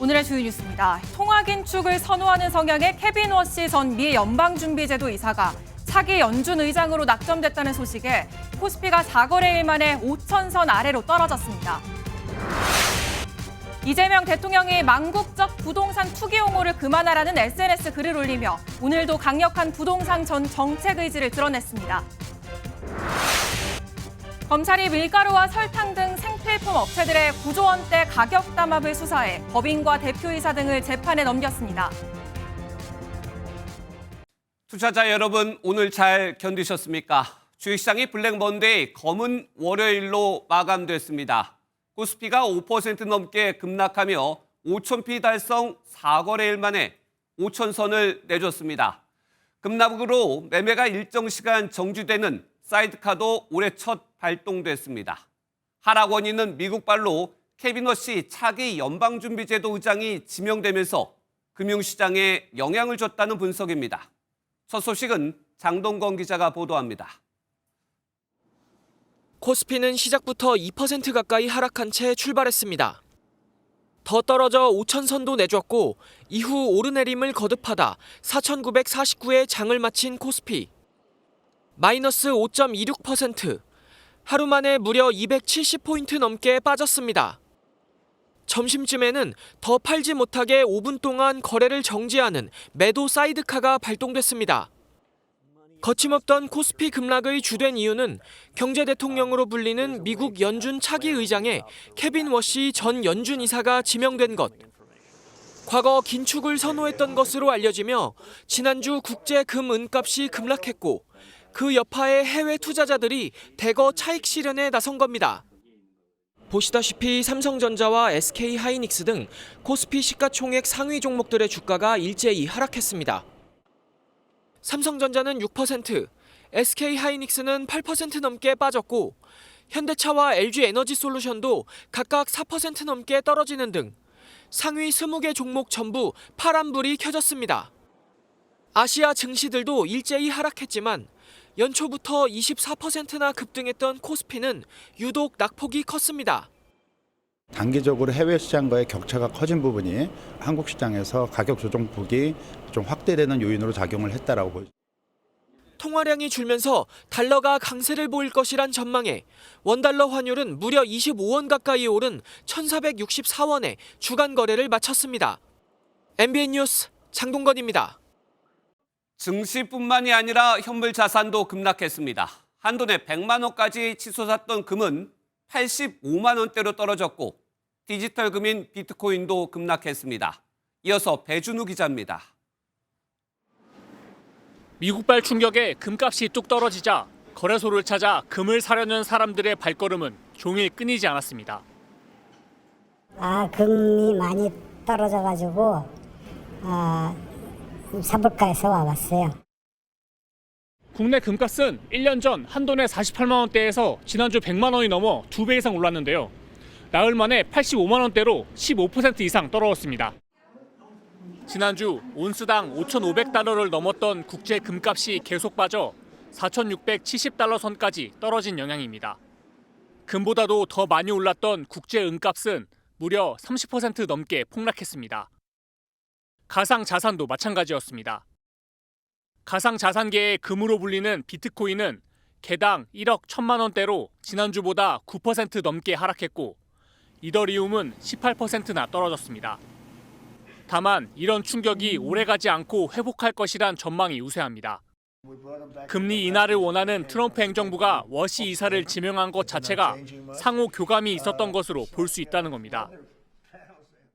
오늘의 주요 뉴스입니다. 통화 긴축을 선호하는 성향의 케빈 워시 전 미 연방준비제도 이사가 차기 연준 의장으로 낙점됐다는 소식에 코스피가 4거래일 만에 5,000선 아래로 떨어졌습니다. 이재명 대통령이 망국적 부동산 투기 옹호를 그만하라는 SNS 글을 올리며 오늘도 강력한 부동산 정책 의지를 드러냈습니다. 검찰이 밀가루와 설탕 등 생필품 업체들의 9조 원대 가격 담합을 수사해 법인과 대표이사 등을 재판에 넘겼습니다. 투자자 여러분, 오늘 잘 견디셨습니까? 주식시장이 블랙 먼데이, 검은 월요일로 마감됐습니다. 코스피가 5% 넘게 급락하며 5,000피 달성 4거래일 만에 5,000선을 내줬습니다. 급락으로 매매가 일정 시간 정지되는 사이드카도 올해 첫 발동됐습니다. 하락 원인은 미국발로 케빈 워시 차기 연방준비제도 의장이 지명되면서 금융시장에 영향을 줬다는 분석입니다. 첫 소식은 장동건 기자가 보도합니다. 코스피는 시작부터 2% 가까이 하락한 채 출발했습니다. 더 떨어져 5,000선도 내줬고 이후 오르내림을 거듭하다 4,949에 장을 마친 코스피. 마이너스 5.26%, 하루 만에 무려 270포인트 넘게 빠졌습니다. 점심쯤에는 더 팔지 못하게 5분 동안 거래를 정지하는 매도 사이드카가 발동됐습니다. 거침없던 코스피 급락의 주된 이유는 경제 대통령으로 불리는 미국 연준 차기 의장에 케빈 워시 전 연준 이사가 지명된 것. 과거 긴축을 선호했던 것으로 알려지며 지난주 국제 금 은값이 급락했고 그 여파에 해외 투자자들이 대거 차익 실현에 나선 겁니다. 보시다시피 삼성전자와 SK하이닉스 등 코스피 시가총액 상위 종목들의 주가가 일제히 하락했습니다. 삼성전자는 6%, SK하이닉스는 8% 넘게 빠졌고 현대차와 LG에너지솔루션도 각각 4% 넘게 떨어지는 등 상위 20개 종목 전부 파란불이 켜졌습니다. 아시아 증시들도 일제히 하락했지만 연초부터 24%나 급등했던 코스피는 유독 낙폭이 컸습니다. 단기적으로 해외 시장과의 격차가 커진 부분이 한국 시장에서 가격 조정폭이 좀 확대되는 요인으로 작용을 했다라고 보입니다. 통화량이 줄면서 달러가 강세를 보일 것이란 전망에 원달러 환율은 무려 25원 가까이 오른 1,464원에 주간 거래를 마쳤습니다. MBN 뉴스 장동건입니다. 증시뿐만이 아니라 현물 자산도 급락했습니다. 한돈에 100만 원까지 치솟았던 금은 85만 원대로 떨어졌고 디지털 금인 비트코인도 급락했습니다. 이어서 배준우 기자입니다. 미국발 충격에 금값이 뚝 떨어지자 거래소를 찾아 금을 사려는 사람들의 발걸음은 종일 끊이지 않았습니다. 금이 많이 떨어져가지고 사볼까 해서 와봤어요. 국내 금값은 1년 전 한돈에 48만 원대에서 지난주 100만 원이 넘어 2배 이상 올랐는데요. 나흘 만에 85만 원대로 15% 이상 떨어졌습니다. 지난주 온스당 5,500달러를 넘었던 국제 금값이 계속 빠져 4,670달러 선까지 떨어진 영향입니다. 금보다도 더 많이 올랐던 국제 은값은 무려 30% 넘게 폭락했습니다. 가상 자산도 마찬가지였습니다. 가상 자산계의 금으로 불리는 비트코인은 개당 1억 1천만 원대로 지난주보다 9% 넘게 하락했고 이더리움은 18%나 떨어졌습니다. 다만 이런 충격이 오래가지 않고 회복할 것이란 전망이 우세합니다. 금리 인하를 원하는 트럼프 행정부가 워시 이사를 지명한 것 자체가 상호 교감이 있었던 것으로 볼 수 있다는 겁니다.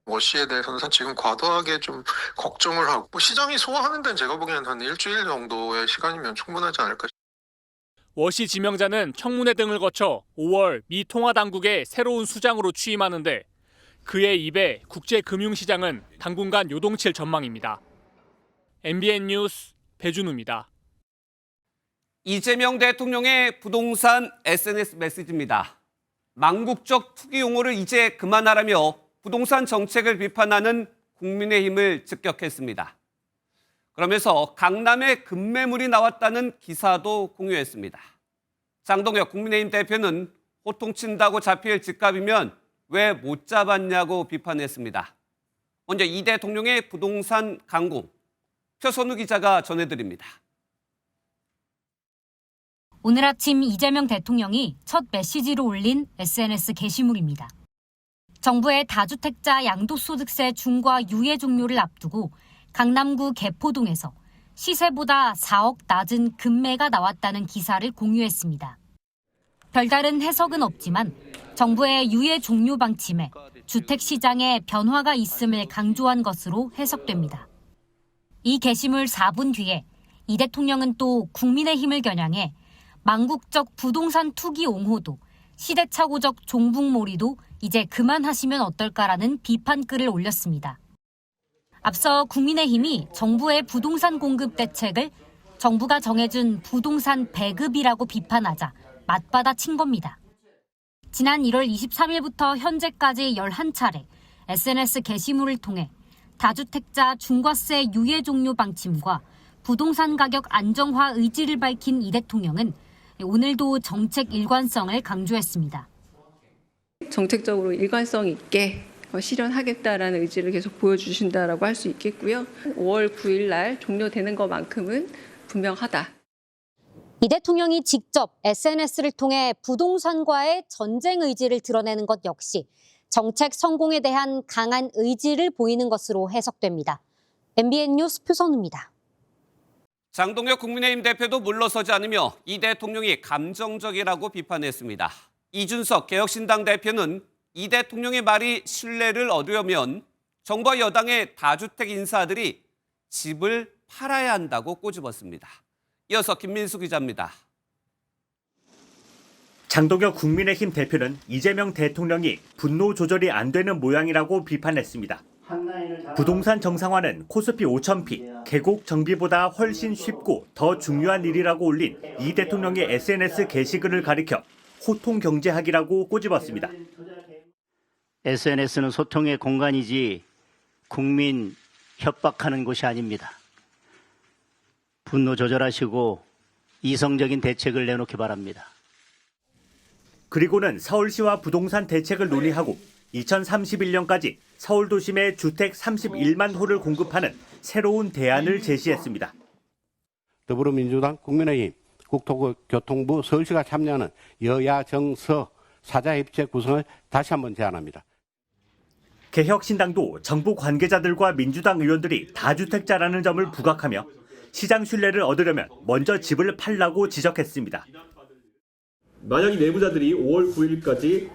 워시에 대해서는 지금 과도하게 좀 걱정을 하고 시장이 소화하는 데는 제가 보기에는 한 일주일 정도의 시간이면 충분하지 않을까. 워시 지명자는 청문회 등을 거쳐 5월 미 통화당국의 새로운 수장으로 취임하는데 그의 입에 국제금융시장은 당분간 요동칠 전망입니다. MBN 뉴스 배준우입니다. 이재명 대통령의 부동산 SNS 메시지입니다. 망국적 투기 용어를 이제 그만하라며 부동산 정책을 비판하는 국민의힘을 직격했습니다. 그러면서 강남에 급매물이 나왔다는 기사도 공유했습니다. 장동혁 국민의힘 대표는 호통친다고 잡힐 집값이면 왜 못 잡았냐고 비판했습니다. 먼저 이 대통령의 부동산 강공, 표선우 기자가 전해드립니다. 오늘 아침 이재명 대통령이 첫 메시지로 올린 SNS 게시물입니다. 정부의 다주택자 양도소득세 중과 유예 종료를 앞두고 강남구 개포동에서 시세보다 4억 낮은 금매가 나왔다는 기사를 공유했습니다. 별다른 해석은 없지만 정부의 유예 종료 방침에 주택시장에 변화가 있음을 강조한 것으로 해석됩니다. 이 게시물 4분 뒤에 이 대통령은 또 국민의힘을 겨냥해 망국적 부동산 투기 옹호도, 시대착오적 종북몰이도 이제 그만하시면 어떨까라는 비판글을 올렸습니다. 앞서 국민의힘이 정부의 부동산 공급 대책을 정부가 정해준 부동산 배급이라고 비판하자 맞받아친 겁니다. 지난 1월 23일부터 현재까지 11차례 SNS 게시물을 통해 다주택자 중과세 유예 종료 방침과 부동산 가격 안정화 의지를 밝힌 이 대통령은 오늘도 정책 일관성을 강조했습니다. 정책적으로 일관성 있게 실현하겠다라는 의지를 계속 보여주신다라고 할 수 있겠고요. 5월 9일 날 종료되는 것만큼은 분명하다. 이 대통령이 직접 SNS를 통해 부동산과의 전쟁 의지를 드러내는 것 역시 정책 성공에 대한 강한 의지를 보이는 것으로 해석됩니다. MBN 뉴스 표선우입니다. 장동혁 국민의힘 대표도 물러서지 않으며 이 대통령이 감정적이라고 비판했습니다. 이준석 개혁신당 대표는 이 대통령의 말이 신뢰를 얻으려면 정부와 여당의 다주택 인사들이 집을 팔아야 한다고 꼬집었습니다. 이어서 김민수 기자입니다. 장동혁 국민의힘 대표는 이재명 대통령이 분노 조절이 안 되는 모양이라고 비판했습니다. 부동산 정상화는 코스피 5,000피, 계곡 정비보다 훨씬 쉽고 더 중요한 일이라고 올린 이 대통령의 SNS 게시글을 가리켜 호통 경제학이라고 꼬집었습니다. SNS는 소통의 공간이지 국민 협박하는 곳이 아닙니다. 분노 조절하시고 이성적인 대책을 내놓기 바랍니다. 그리고는 서울시와 부동산 대책을 논의하고 2031년까지 서울 도심에 주택 31만 호를 공급하는 새로운 대안을 제시했습니다. 더불어민주당, 국민의힘, 국토교통부, 서울시가 참여하는 여야 정서 사자협의체 구성을 다시 한번 제안합니다. 개혁신당도 정부 관계자들과 민주당 의원들이 다주택자라는 점을 부각하며 시장 신뢰를 얻으려면 먼저 집을 팔라고 지적했습니다. 만약 이 내부자들이 5월 9일까지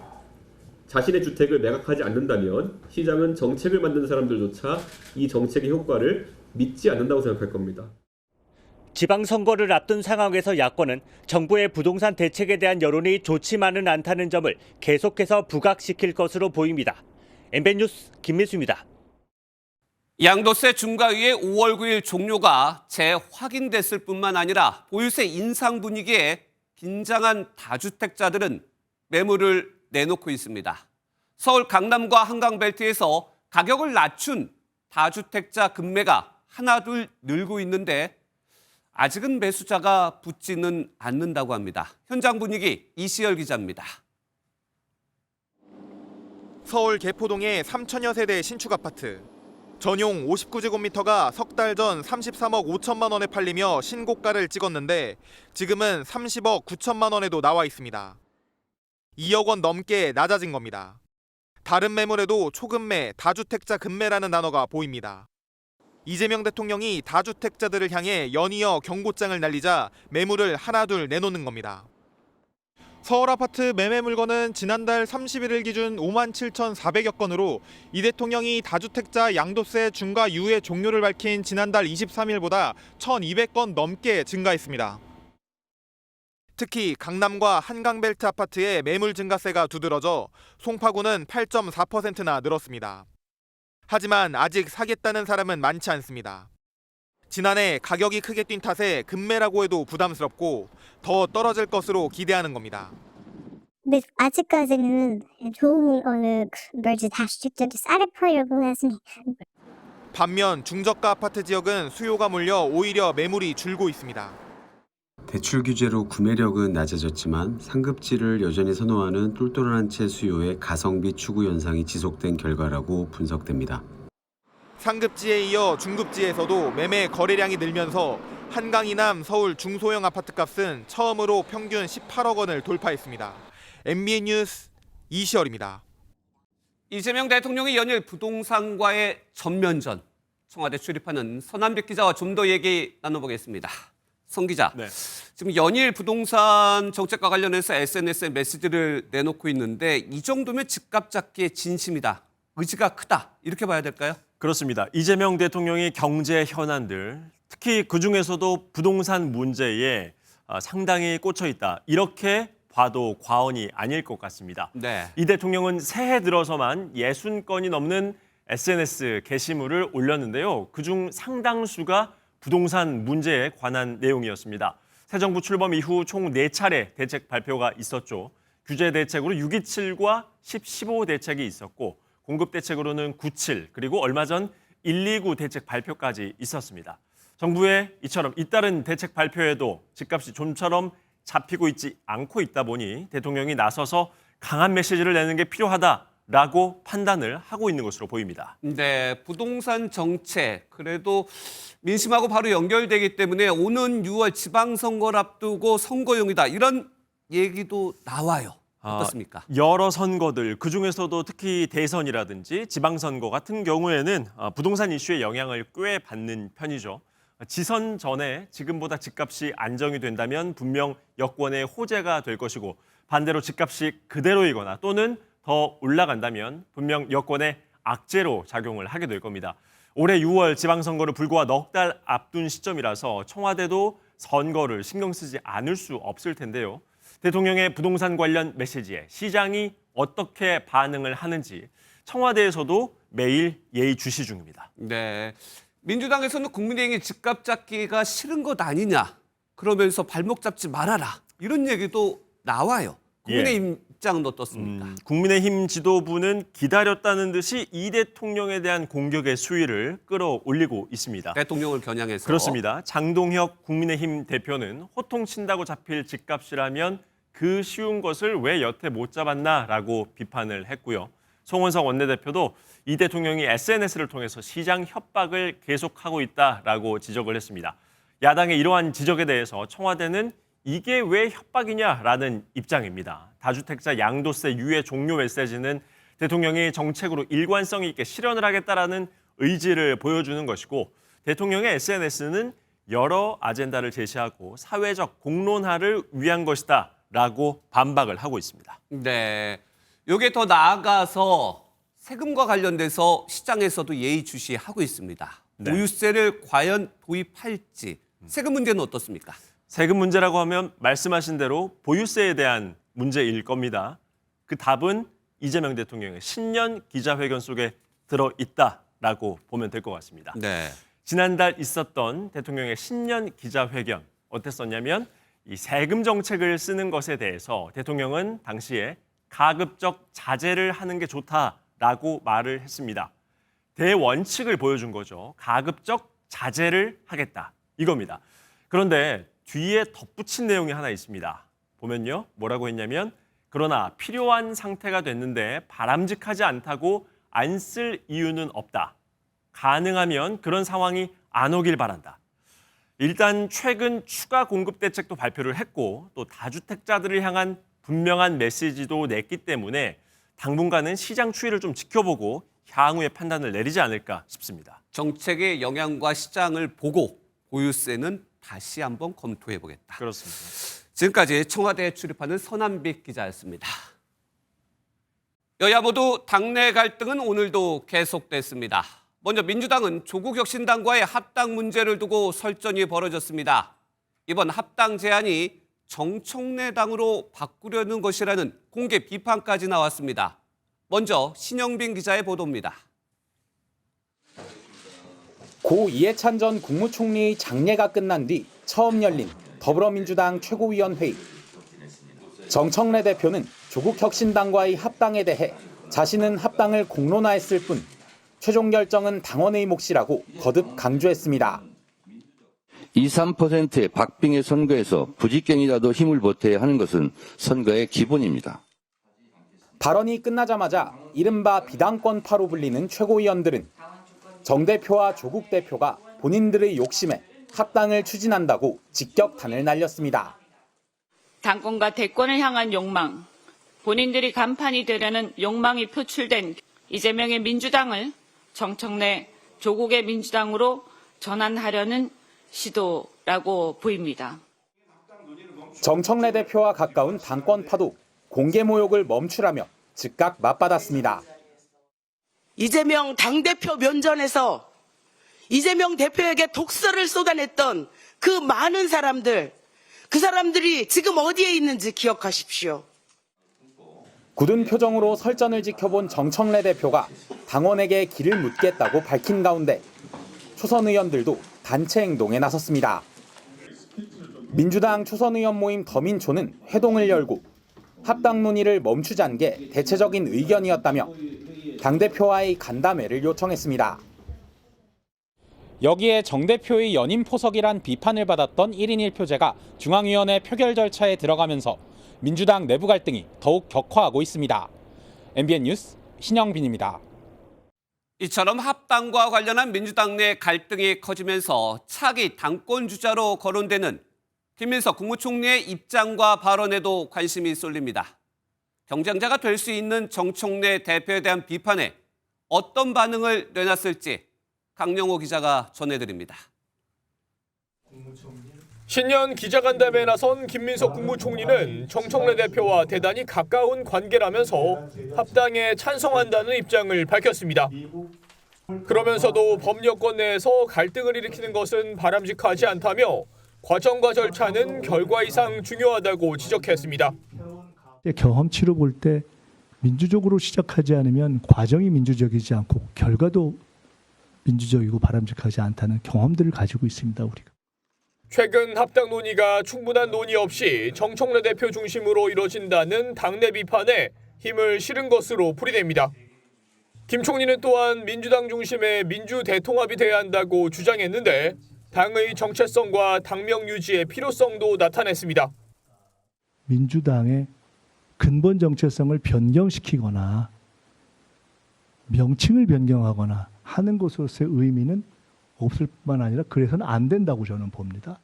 자신의 주택을 매각하지 않는다면 시장은 정책을 만든 사람들조차 이 정책의 효과를 믿지 않는다고 생각할 겁니다. 지방선거를 앞둔 상황에서 야권은 정부의 부동산 대책에 대한 여론이 좋지만은 않다는 점을 계속해서 부각시킬 것으로 보입니다. MBN 뉴스 김민수입니다. 양도세 중과위의 5월 9일 종료가 재확인됐을 뿐만 아니라 보유세 인상 분위기에 긴장한 다주택자들은 매물을 내놓고 있습니다. 서울 강남과 한강벨트에서 가격을 낮춘 다주택자 급매가 하나둘 늘고 있는데 아직은 매수자가 붙지는 않는다고 합니다. 현장 분위기 이시열 기자입니다. 서울 개포동의 3천여 세대 신축 아파트. 전용 59제곱미터가 석 달 전 33억 5천만 원에 팔리며 신고가를 찍었는데 지금은 30억 9천만 원에도 나와 있습니다. 2억 원 넘게 낮아진 겁니다. 다른 매물에도 초급매, 다주택자 급매라는 단어가 보입니다. 이재명 대통령이 다주택자들을 향해 연이어 경고장을 날리자 매물을 하나둘 내놓는 겁니다. 서울 아파트 매매 물건은 지난달 31일 기준 57,400여 건으로 이 대통령이 다주택자 양도세 중과 유예 종료를 밝힌 지난달 23일보다 1,200건 넘게 증가했습니다. 특히 강남과 한강벨트 아파트의 매물 증가세가 두드러져 송파구는 8.4%나 늘었습니다. 하지만 아직 사겠다는 사람은 많지 않습니다. 지난해 가격이 크게 뛴 탓에 급매라고 해도 부담스럽고 더 떨어질 것으로 기대하는 겁니다. 근데 아직까지는 좋은 물건을 다주택자들이 싸게 팔려고 했습니다. 반면 중저가 아파트 지역은 수요가 몰려 오히려 매물이 줄고 있습니다. 대출 규제로 구매력은 낮아졌지만 상급지를 여전히 선호하는 똘똘한 채 수요의 가성비 추구 현상이 지속된 결과라고 분석됩니다. 상급지에 이어 중급지에서도 매매 거래량이 늘면서 한강 이남 서울 중소형 아파트값은 처음으로 평균 18억 원을 돌파했습니다. MBN 뉴스 이시열입니다. 이재명 대통령이 연일 부동산과의 전면전. 청와대 출입하는 서남빛 기자와 좀 더 얘기 나눠보겠습니다. 성 기자, 네. 지금 연일 부동산 정책과 관련해서 SNS에 메시지를 내놓고 있는데 이 정도면 집값 잡기에 진심이다. 의지가 크다. 이렇게 봐야 될까요? 그렇습니다. 이재명 대통령이 경제 현안들, 특히 그중에서도 부동산 문제에 상당히 꽂혀 있다. 이렇게 봐도 과언이 아닐 것 같습니다. 네. 이 대통령은 새해 들어서만 60건이 넘는 SNS 게시물을 올렸는데요. 그중 상당수가 부동산 문제에 관한 내용이었습니다. 새 정부 출범 이후 총 4차례 대책 발표가 있었죠. 규제 대책으로 627과 1015 대책이 있었고 공급 대책으로는 97 그리고 얼마 전 129 대책 발표까지 있었습니다. 정부의 이처럼 잇따른 대책 발표에도 집값이 좀처럼 잡히고 있지 않고 있다 보니 대통령이 나서서 강한 메시지를 내는 게 필요하다라고 판단을 하고 있는 것으로 보입니다. 네, 부동산 정책 그래도 민심하고 바로 연결되기 때문에 오는 6월 지방선거를 앞두고 선거용이다 이런 얘기도 나와요. 어떻습니까? 여러 선거들, 그중에서도 특히 대선이라든지 지방선거 같은 경우에는 부동산 이슈의 영향을 꽤 받는 편이죠. 지선 전에 지금보다 집값이 안정이 된다면 분명 여권의 호재가 될 것이고 반대로 집값이 그대로이거나 또는 더 올라간다면 분명 여권의 악재로 작용을 하게 될 겁니다. 올해 6월 지방선거를 불과 넉 달 앞둔 시점이라서 청와대도 선거를 신경 쓰지 않을 수 없을 텐데요. 대통령의 부동산 관련 메시지에 시장이 어떻게 반응을 하는지 청와대에서도 매일 예의주시 중입니다. 네, 민주당에서는 국민의힘이 집값 잡기가 싫은 것 아니냐 그러면서 발목 잡지 말아라 이런 얘기도 나와요. 국민의힘 입장은 어떻습니까? 국민의힘 지도부는 기다렸다는 듯이 이 대통령에 대한 공격의 수위를 끌어올리고 있습니다. 대통령을 겨냥해서. 그렇습니다. 장동혁 국민의힘 대표는 호통친다고 잡힐 집값이라면 그 쉬운 것을 왜 여태 못 잡았나라고 비판을 했고요. 송원석 원내대표도 이 대통령이 SNS를 통해서 시장 협박을 계속하고 있다라고 지적을 했습니다. 야당의 이러한 지적에 대해서 청와대는 이게 왜 협박이냐라는 입장입니다. 다주택자 양도세 유예 종료 메시지는 대통령이 정책으로 일관성 있게 실현을 하겠다라는 의지를 보여주는 것이고 대통령의 SNS는 여러 아젠다를 제시하고 사회적 공론화를 위한 것이다라고 반박을 하고 있습니다. 네, 이게 더 나아가서 세금과 관련돼서 시장에서도 예의주시하고 있습니다. 네. 보유세를 과연 도입할지 세금 문제는 어떻습니까? 세금 문제라고 하면 말씀하신 대로 보유세에 대한 문제일 겁니다. 그 답은 이재명 대통령의 신년 기자회견 속에 들어있다라고 보면 될 것 같습니다. 네. 지난달 있었던 대통령의 신년 기자회견 어땠었냐면 이 세금 정책을 쓰는 것에 대해서 대통령은 당시에 가급적 자제를 하는 게 좋다라고 말을 했습니다. 대원칙을 보여준 거죠. 가급적 자제를 하겠다 이겁니다. 그런데 뒤에 덧붙인 내용이 하나 있습니다. 보면요. 뭐라고 했냐면 그러나 필요한 상태가 됐는데 바람직하지 않다고 안 쓸 이유는 없다. 가능하면 그런 상황이 안 오길 바란다. 일단 최근 추가 공급 대책도 발표를 했고 또 다주택자들을 향한 분명한 메시지도 냈기 때문에 당분간은 시장 추이를 좀 지켜보고 향후의 판단을 내리지 않을까 싶습니다. 정책의 영향과 시장을 보고 보유세는 다시 한번 검토해 보겠다. 그렇습니다. 지금까지 청와대에 출입하는 서남빛 기자였습니다. 여야 모두 당내 갈등은 오늘도 계속됐습니다. 먼저 민주당은 조국혁신당과의 합당 문제를 두고 설전이 벌어졌습니다. 이번 합당 제안이 정청래당으로 바꾸려는 것이라는 공개 비판까지 나왔습니다. 먼저 신영빈 기자의 보도입니다. 고 이해찬 전 국무총리의 장례가 끝난 뒤 처음 열린 더불어민주당 최고위원회의. 정청래 대표는 조국혁신당과의 합당에 대해 자신은 합당을 공론화했을 뿐 최종 결정은 당원의 몫이라고 거듭 강조했습니다. 23%의 박빙의 선거에서 부직경이라도 힘을 보태야 하는 것은 선거의 기본입니다. 발언이 끝나자마자 이른바 비당권파로 불리는 최고위원들은 정 대표와 조국 대표가 본인들의 욕심에 합당을 추진한다고 직격탄을 날렸습니다. 당권과 대권을 향한 욕망, 본인들이 간판이 되려는 욕망이 표출된 이재명의 민주당을 정청래 조국의 민주당으로 전환하려는 시도라고 보입니다. 정청래 대표와 가까운 당권파도 공개 모욕을 멈추라며 즉각 맞받았습니다. 이재명 당대표 면전에서 이재명 대표에게 독설을 쏟아냈던 그 많은 사람들, 그 사람들이 지금 어디에 있는지 기억하십시오. 굳은 표정으로 설전을 지켜본 정청래 대표가 당원에게 길을 묻겠다고 밝힌 가운데 초선 의원들도 단체 행동에 나섰습니다. 민주당 초선 의원 모임 더민초는 회동을 열고 합당 논의를 멈추자는 게 대체적인 의견이었다며 당대표와의 간담회를 요청했습니다. 여기에 정 대표의 연임 포석이란 비판을 받았던 1인 1표제가 중앙위원회 표결 절차에 들어가면서 민주당 내부 갈등이 더욱 격화하고 있습니다. MBN 뉴스 신영빈입니다. 이처럼 합당과 관련한 민주당 내 갈등이 커지면서 차기 당권 주자로 거론되는 김민석 국무총리의 입장과 발언에도 관심이 쏠립니다. 경쟁자가 될 수 있는 정청래 대표에 대한 비판에 어떤 반응을 내놨을지 강영호 기자가 전해드립니다. 신년 기자간담회에 나선 김민석 국무총리는 정청래 대표와 대단히 가까운 관계라면서 합당에 찬성한다는 입장을 밝혔습니다. 그러면서도 법여권 내에서 갈등을 일으키는 것은 바람직하지 않다며 과정과 절차는 결과 이상 중요하다고 지적했습니다. 경험치로 볼 때 민주적으로 시작하지 않으면 과정이 민주적이지 않고 결과도 민주적이고 바람직하지 않다는 경험들을 가지고 있습니다, 우리가. 최근 합당 논의가 충분한 논의 없이 정청래 대표 중심으로 이뤄진다는 당내 비판에 힘을 실은 것으로 풀이됩니다. 김 총리는 또한 민주당 중심의 민주 대통합이 돼야 한다고 주장했는데 당의 정체성과 당명 유지의 필요성도 나타냈습니다. 민주당의 근본 정체성을 변경시키거나 명칭을 변경하거나 하는 것으로서의 의미는 없을 뿐만 아니라 그래서는 안 된다고 저는 봅니다.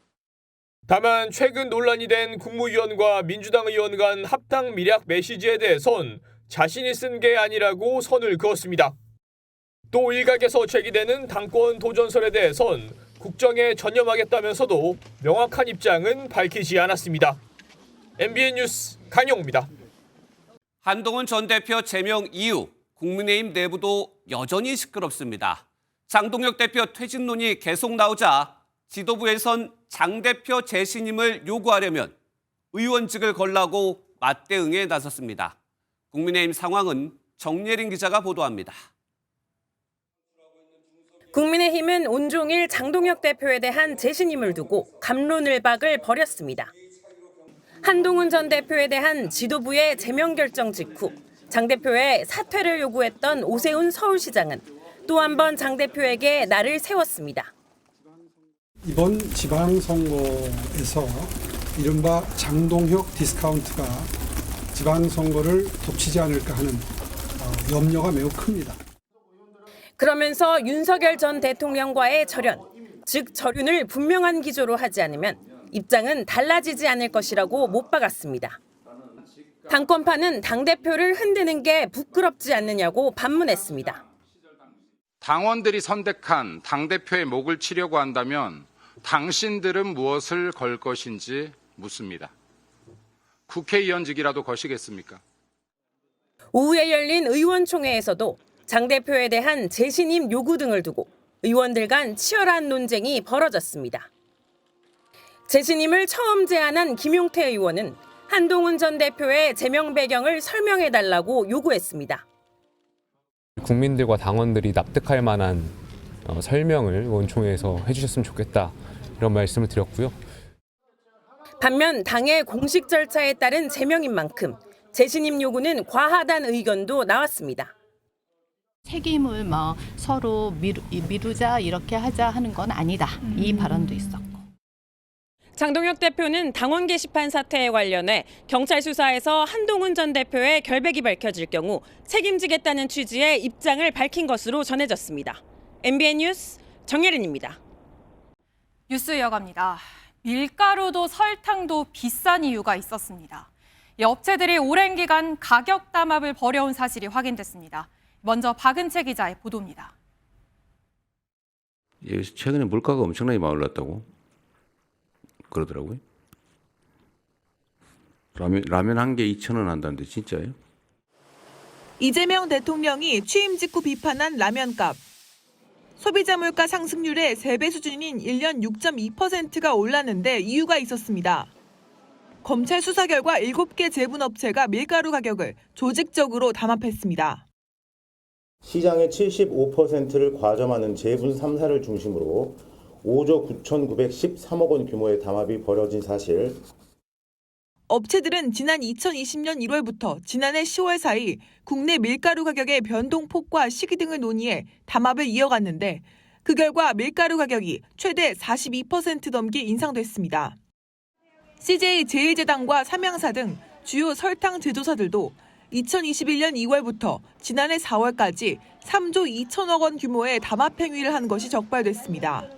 다만 최근 논란이 된 국무위원과 민주당 의원 간 합당 미략 메시지에 대해선 자신이 쓴 게 아니라고 선을 그었습니다. 또 일각에서 제기되는 당권 도전설에 대해선 국정에 전념하겠다면서도 명확한 입장은 밝히지 않았습니다. MBN 뉴스 강용호입니다. 한동훈 전 대표 제명 이후 국민의힘 내부도 여전히 시끄럽습니다. 장동혁 대표 퇴진 논이 계속 나오자 지도부에선 장 대표 재신임을 요구하려면 의원직을 걸라고 맞대응에 나섰습니다. 국민의힘 상황은 정예린 기자가 보도합니다. 국민의힘은 온종일 장동혁 대표에 대한 재신임을 두고 갑론을박을 벌였습니다. 한동훈 전 대표에 대한 지도부의 제명 결정 직후 장 대표의 사퇴를 요구했던 오세훈 서울시장은 또 한 번 장 대표에게 날을 세웠습니다. 이번 지방선거에서 이른바 장동혁 디스카운트가 지방선거를 덮치지 않을까 하는 염려가 매우 큽니다. 그러면서 윤석열 전 대통령과의 절연, 즉 절윤을 분명한 기조로 하지 않으면 입장은 달라지지 않을 것이라고 못 박았습니다. 당권파는 당대표를 흔드는 게 부끄럽지 않느냐고 반문했습니다. 당원들이 선택한 당대표의 목을 치려고 한다면 당신들은 무엇을 걸 것인지 묻습니다. 국회의원직이라도 거시겠습니까? 오후에 열린 의원총회에서도 장 대표에 대한 재신임 요구 등을 두고 의원들 간 치열한 논쟁이 벌어졌습니다. 재신임을 처음 제안한 김용태 의원은 한동훈 전 대표의 제명 배경을 설명해달라고 요구했습니다. 국민들과 당원들이 납득할 만한 설명을 의원총회에서 해주셨으면 좋겠다 이런 말씀을 드렸고요. 반면 당의 공식 절차에 따른 제명인 만큼 재신임 요구는 과하다는 의견도 나왔습니다. 책임을 서로 미루자 이렇게 하자 하는 건 아니다. 이 발언도 있었고. 장동혁 대표는 당원 게시판 사태에 관련해 경찰 수사에서 한동훈 전 대표의 결백이 밝혀질 경우 책임지겠다는 취지의 입장을 밝힌 것으로 전해졌습니다. MBN 뉴스 정예린입니다. 뉴스 이어갑니다. 밀가루도 설탕도 비싼 이유가 있었습니다. 이 업체들이 오랜 기간 가격 담합을 벌여온 사실이 확인됐습니다. 먼저 박은채 기자의 보도입니다. 최근에 물가가 엄청나게 올랐다고 그러더라고요. 라면 한 개 2,000원 한다는데 진짜예요? 이재명 대통령이 취임 직후 비판한 라면값. 소비자 물가 상승률의 3배 수준인 1년 6.2%가 올랐는데 이유가 있었습니다. 검찰 수사 결과 7개 제분업체가 밀가루 가격을 조직적으로 담합했습니다. 시장의 75%를 과점하는 제분 3사를 중심으로 5조 9,913억 원 규모의 담합이 벌어진 사실. 업체들은 지난 2020년 1월부터 지난해 10월 사이 국내 밀가루 가격의 변동폭과 시기 등을 논의해 담합을 이어갔는데 그 결과 밀가루 가격이 최대 42% 넘게 인상됐습니다. CJ 제일제당과 삼양사 등 주요 설탕 제조사들도 2021년 2월부터 지난해 4월까지 3조 2천억 원 규모의 담합 행위를 한 것이 적발됐습니다.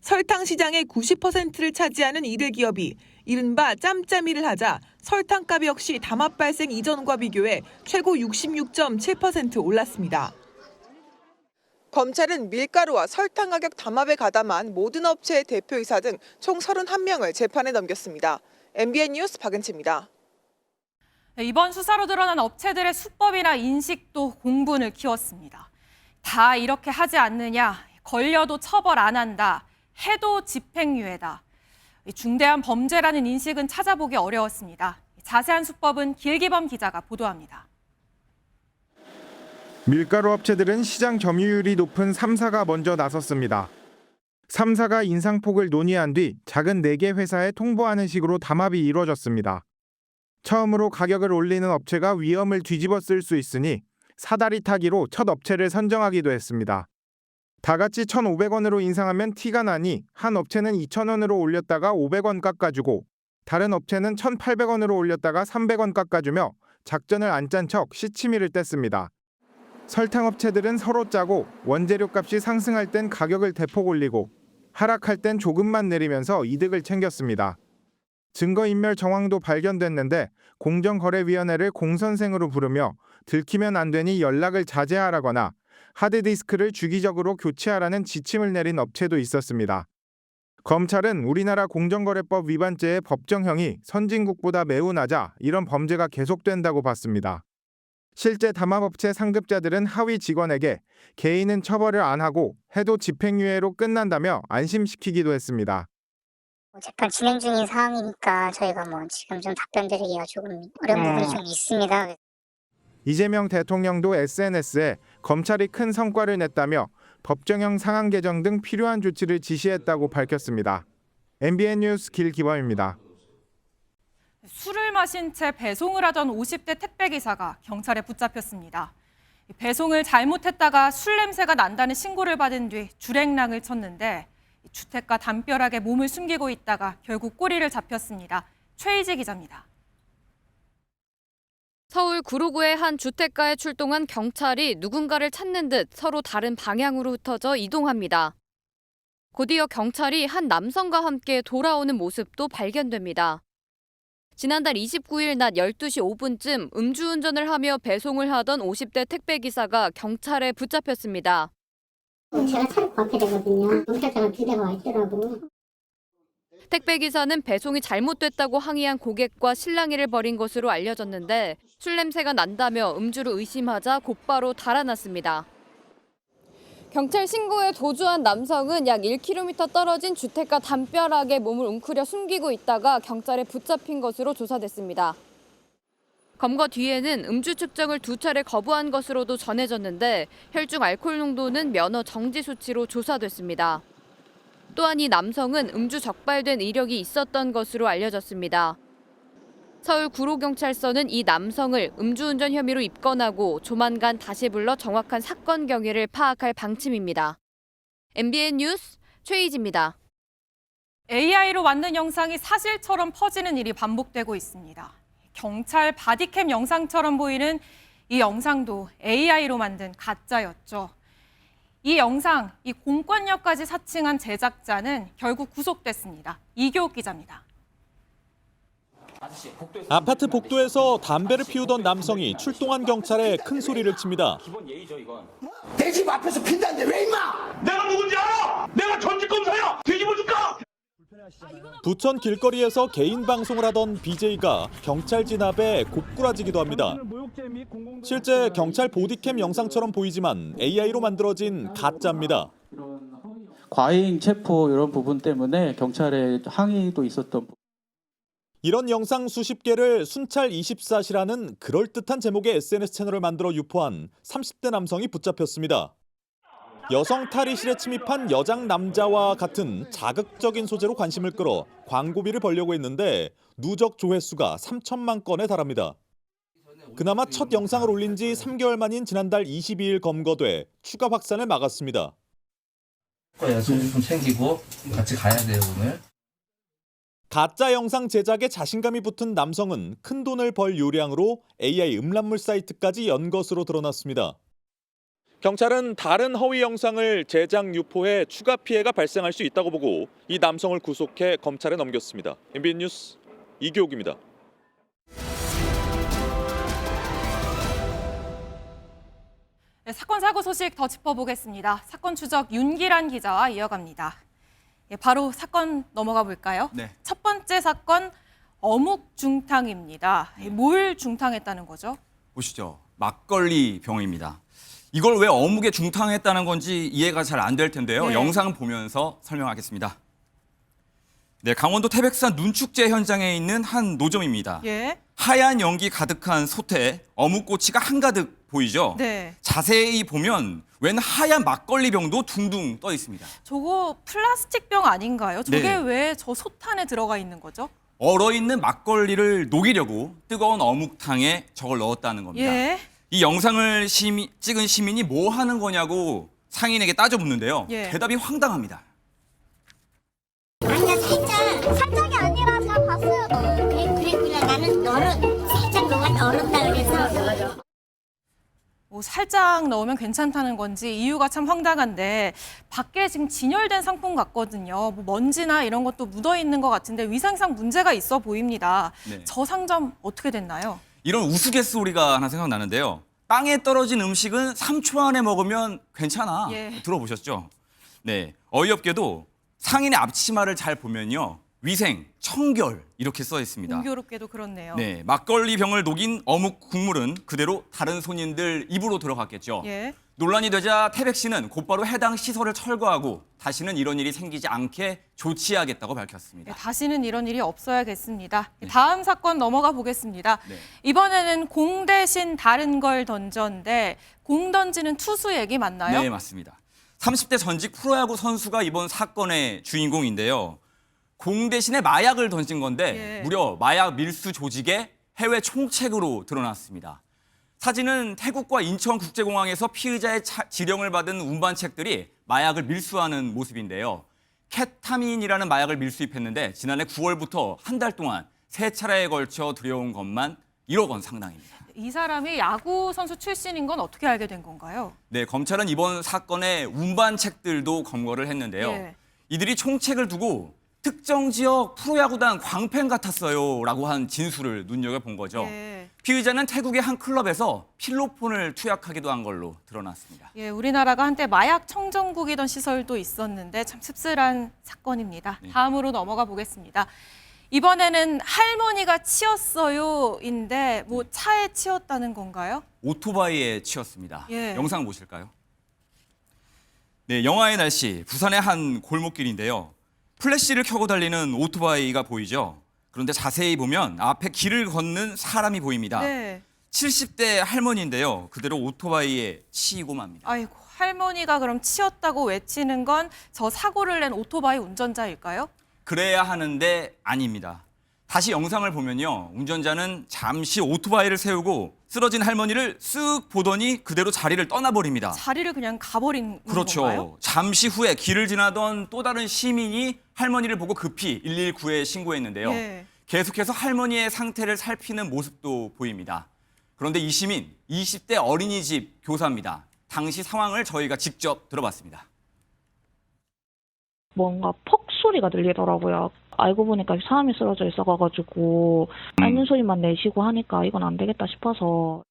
설탕 시장의 90%를 차지하는 이들 기업이 이른바 짬짬이를 하자 설탕값 역시 담합 발생 이전과 비교해 최고 66.7% 올랐습니다. 검찰은 밀가루와 설탕 가격 담합에 가담한 모든 업체의 대표이사 등 총 31명을 재판에 넘겼습니다. MBN 뉴스 박은채입니다. 이번 수사로 드러난 업체들의 수법이나 인식도 공분을 키웠습니다. 다 이렇게 하지 않느냐, 걸려도 처벌 안 한다, 해도 집행유예다. 중대한 범죄라는 인식은 찾아보기 어려웠습니다. 자세한 수법은 길기범 기자가 보도합니다. 밀가루 업체들은 시장 점유율이 높은 3사가 먼저 나섰습니다. 3사가 인상폭을 논의한 뒤 작은 4개 회사에 통보하는 식으로 담합이 이루어졌습니다. 처음으로 가격을 올리는 업체가 위험을 뒤집어 쓸 수 있으니 사다리 타기로 첫 업체를 선정하기도 했습니다. 다 같이 1,500원으로 인상하면 티가 나니 한 업체는 2,000원으로 올렸다가 500원 깎아주고 다른 업체는 1,800원으로 올렸다가 300원 깎아주며 작전을 안 짠 척 시치미를 뗐습니다. 설탕 업체들은 서로 짜고 원재료 값이 상승할 땐 가격을 대폭 올리고 하락할 땐 조금만 내리면서 이득을 챙겼습니다. 증거인멸 정황도 발견됐는데 공정거래위원회를 공선생으로 부르며 들키면 안 되니 연락을 자제하라거나 하드디스크를 주기적으로 교체하라는 지침을 내린 업체도 있었습니다. 검찰은 우리나라 공정거래법 위반죄의 법정형이 선진국보다 매우 낮아 이런 범죄가 계속된다고 봤습니다. 실제 담합업체 상급자들은 하위 직원에게 개인은 처벌을 안 하고 해도 집행유예로 끝난다며 안심시키기도 했습니다. 재판 진행 중인 상황이니까 저희가 지금 좀 답변드리기가 조금 어려운 부분이 좀 있습니다. 이재명 대통령도 SNS에 검찰이 큰 성과를 냈다며 법정형 상한 개정 등 필요한 조치를 지시했다고 밝혔습니다. MBN 뉴스 길기범입니다. 술을 마신 채 배송을 하던 50대 택배기사가 경찰에 붙잡혔습니다. 배송을 잘못했다가 술 냄새가 난다는 신고를 받은 뒤 주랭랑을 쳤는데 주택가 담벼락에 몸을 숨기고 있다가 결국 꼬리를 잡혔습니다. 최희지 기자입니다. 서울 구로구의 한 주택가에 출동한 경찰이 누군가를 찾는 듯 서로 다른 방향으로 흩어져 이동합니다. 곧이어 경찰이 한 남성과 함께 돌아오는 모습도 발견됩니다. 지난달 29일 낮 12시 5분쯤 음주운전을 하며 배송을 하던 50대 택배기사가 경찰에 붙잡혔습니다. 제가 차를 받게 되거든요. 경찰차가 2대가 와 있더라고. 택배기사는 배송이 잘못됐다고 항의한 고객과 실랑이를 벌인 것으로 알려졌는데 술 냄새가 난다며 음주를 의심하자 곧바로 달아났습니다. 경찰 신고에 도주한 남성은 약 1km 떨어진 주택가 담벼락에 몸을 웅크려 숨기고 있다가 경찰에 붙잡힌 것으로 조사됐습니다. 검거 뒤에는 음주 측정을 2차례 거부한 것으로도 전해졌는데 혈중 알코올 농도는 면허 정지 수치로 조사됐습니다. 또한 이 남성은 음주 적발된 이력이 있었던 것으로 알려졌습니다. 서울 구로경찰서는 이 남성을 음주운전 혐의로 입건하고 조만간 다시 불러 정확한 사건 경위를 파악할 방침입니다. MBN 뉴스 최희지입니다. AI로 만든 영상이 사실처럼 퍼지는 일이 반복되고 있습니다. 경찰 바디캠 영상처럼 보이는 이 영상도 AI로 만든 가짜였죠. 이 영상, 이 공권력까지 사칭한 제작자는 결국 구속됐습니다. 이교욱 기자입니다. 아파트 복도에서 담배를 피우던 남성이 출동한 경찰에 큰 소리를 칩니다. 내 집 앞에서 핀다는데 왜 임마? 내가 누군지 알아? 내가 전직검사야! 뒤집어줄까? 부천 길거리에서 개인 방송을 하던 BJ가 경찰 진압에 고꾸라지기도 합니다. 실제 경찰 보디캠 영상처럼 보이지만 AI로 만들어진 가짜입니다. 과잉 체포 이런 부분 때문에 경찰에 항의도 있었던. 이런 영상 수십 개를 순찰 24시라는 그럴듯한 제목의 SNS 채널을 만들어 유포한 30대 남성이 붙잡혔습니다. 여성 탈의실에 침입한 여장 남자와 같은 자극적인 소재로 관심을 끌어 광고비를 벌려고 했는데 누적 조회수가 3천만 건에 달합니다. 그나마 첫 영상을 올린 지 3개월 만인 지난달 22일 검거돼 추가 확산을 막았습니다. 술 좀 챙기고 같이 가야 돼요, 오늘. 가짜 영상 제작에 자신감이 붙은 남성은 큰 돈을 벌 요량으로 AI 음란물 사이트까지 연 것으로 드러났습니다. 경찰은 다른 허위 영상을 제작 유포해 추가 피해가 발생할 수 있다고 보고 이 남성을 구속해 검찰에 넘겼습니다. MBN 뉴스 이교욱입니다. 네, 사건 사고 소식 더 짚어보겠습니다. 사건 추적 윤기란 기자와 이어갑니다. 바로 사건 넘어가 볼까요? 네. 첫 번째 사건 어묵 중탕입니다. 뭘 중탕했다는 거죠? 보시죠. 막걸리 병입니다. 이걸 왜 어묵에 중탕했다는 건지 이해가 잘 안 될 텐데요. 네. 영상 보면서 설명하겠습니다. 네, 강원도 태백산 눈축제 현장에 있는 한 노점입니다. 예. 하얀 연기 가득한 솥에 어묵꼬치가 한가득 보이죠? 네. 자세히 보면 웬 하얀 막걸리 병도 둥둥 떠 있습니다. 저거 플라스틱 병 아닌가요? 저게 네. 왜 저 솥안에 들어가 있는 거죠? 얼어있는 막걸리를 녹이려고 뜨거운 어묵탕에 저걸 넣었다는 겁니다. 예. 이 영상을 찍은 시민이 뭐 하는 거냐고 상인에게 따져 묻는데요. 예. 대답이 황당합니다. 아니야, 살짝이 아니라 다 봤어요. 그랬구나. 나는 살짝 얼었다 그래서. 뭐 살짝 넣으면 괜찮다는 건지 이유가 참 황당한데 밖에 지금 진열된 상품 같거든요. 뭐 먼지나 이런 것도 묻어 있는 것 같은데 위생상 문제가 있어 보입니다. 네. 저 상점 어떻게 됐나요? 이런 우스갯소리가 하나 생각나는데요. 땅에 떨어진 음식은 3초 안에 먹으면 괜찮아. 예. 들어보셨죠? 네, 어이없게도 상인의 앞치마를 잘 보면요. 위생, 청결 이렇게 써 있습니다. 공교롭게도 그렇네요. 네, 막걸리 병을 녹인 어묵 국물은 그대로 다른 손님들 입으로 들어갔겠죠. 예. 논란이 되자 태백시는 곧바로 해당 시설을 철거하고 다시는 이런 일이 생기지 않게 조치하겠다고 밝혔습니다. 네, 다시는 이런 일이 없어야겠습니다. 다음 사건 넘어가 보겠습니다. 네. 이번에는 공 대신 다른 걸 던졌는데 공 던지는 투수 얘기 맞나요? 네, 맞습니다. 30대 전직 프로야구 선수가 이번 사건의 주인공인데요. 공 대신에 마약을 던진 건데 예. 무려 마약 밀수 조직의 해외 총책으로 드러났습니다. 사진은 태국과 인천국제공항에서 피의자의 지령을 받은 운반책들이 마약을 밀수하는 모습인데요. 케타민이라는 마약을 밀수입했는데 지난해 9월부터 한 달 동안 3차례에 걸쳐 들여온 것만 1억 원 상당입니다. 이 사람이 야구 선수 출신인 건 어떻게 알게 된 건가요? 네, 검찰은 이번 사건의 운반책들도 검거를 했는데요. 예. 이들이 총책을 두고 특정 지역 프로야구단 광팬 같았어요 라고 한 진술을 눈여겨본 거죠. 예. 피의자는 태국의 한 클럽에서 필로폰을 투약하기도 한 걸로 드러났습니다. 예, 우리나라가 한때 마약 청정국이던 시설도 있었는데 참 씁쓸한 사건입니다. 네. 다음으로 넘어가 보겠습니다. 이번에는 할머니가 치였어요인데 뭐 차에 치였다는 건가요? 오토바이에 치였습니다. 예. 영상 보실까요? 네, 영하의 날씨, 부산의 한 골목길인데요. 플래시를 켜고 달리는 오토바이가 보이죠? 그런데 자세히 보면 앞에 길을 걷는 사람이 보입니다. 네. 70대 할머니인데요. 그대로 오토바이에 치이고 맙니다. 아이고, 할머니가 그럼 치였다고 외치는 건 저 사고를 낸 오토바이 운전자일까요? 그래야 하는데 아닙니다. 다시 영상을 보면요. 운전자는 잠시 오토바이를 세우고 쓰러진 할머니를 쓱 보더니 그대로 자리를 떠나버립니다. 자리를 그냥 가버린 그렇죠. 건가요? 잠시 후에 길을 지나던 또 다른 시민이 할머니를 보고 급히 119에 신고했는데요. 예. 계속해서 할머니의 상태를 살피는 모습도 보입니다. 그런데 이 시민, 20대 어린이집 교사입니다. 당시 상황을 저희가 직접 들어봤습니다. 뭔가 퍽 소리가 들리더라고요. 알고 보니까 사람이 쓰러져 있어가지고 앓는 소리만 내시고 하니까 이건 안 되겠다 싶어서.